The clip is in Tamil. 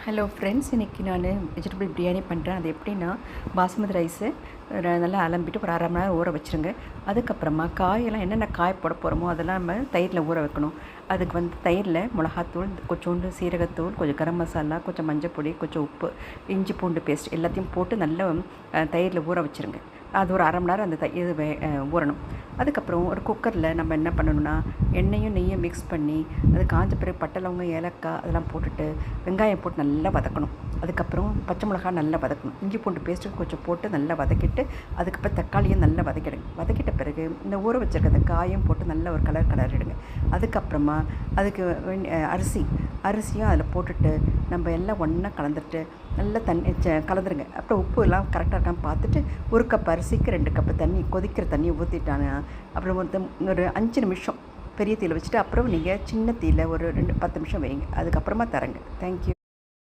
ஹலோ ஃப்ரெண்ட்ஸ், இன்றைக்கி நான் வெஜிடபிள் பிரியாணி பண்ணுறேன். அது எப்படின்னா, பாஸ்மதி ரைஸு நல்லா அலம்பிட்டு ஒரு 1/2 மணி நேரம் ஊற வச்சுருங்க. அதுக்கப்புறமா காயெல்லாம் என்னென்ன காய் போட போகிறோமோ அதெல்லாம் நம்ம தயிரில் ஊற வைக்கணும். அதுக்கு தயிரில் மிளகாத்தூள், கொஞ்சோண்டு சீரகத்தூள், கொஞ்சம் கரம் மசாலா, கொஞ்சம் மஞ்சப்பொடி, கொஞ்சம் உப்பு, இஞ்சி பூண்டு பேஸ்ட் எல்லாத்தையும் போட்டு நல்லா தயிரில் ஊற வச்சுருங்க. அது ஒரு 1/2 மணி நேரம் அந்த இது ஊறணும். அதுக்கப்புறம் ஒரு குக்கரில் நம்ம என்ன பண்ணணும்னா, எண்ணெயும் நெய்யும் மிக்ஸ் பண்ணி அது காஞ்ச பிறகு பட்டை, லவங்கம், ஏலக்காய் அதெல்லாம் போட்டுட்டு வெங்காயம் போட்டு நல்லா வதக்கணும். அதுக்கப்புறம் பச்சை மிளகாய் நல்லா வதக்கணும். இஞ்சி பூண்டு பேஸ்ட்டு கொஞ்சம் போட்டு நல்லா வதக்கிட்டு அதுக்கப்புறம் தக்காளியும் நல்லா வதக்கிடுங்க. வதக்கிட்ட பிறகு இந்த ஊற வச்சுருக்க அந்த காயும் போட்டு நல்லா ஒரு கலரிடுங்க. அதுக்கப்புறமா அதுக்கு அரிசியும் அதில் போட்டுட்டு நம்ம எல்லாம் ஒன்றா கலந்துட்டு நல்லா தண்ணி கலந்துருங்க. அப்புறம் உப்பு எல்லாம் கரெக்டாக இருக்கான்னு பார்த்துட்டு 1 கப் அரிசிக்கு 2 கப்பு தண்ணி, கொதிக்கிற தண்ணி ஊற்றிட்டாங்க. அப்புறம் ஒரு 5 நிமிஷம் பெரிய தீயில் வச்சுட்டு அப்புறம் நீங்கள் சின்ன தீயில் ஒரு 10 நிமிஷம் வைங்க. அதுக்கப்புறமா தரங்க. தேங்க்யூ.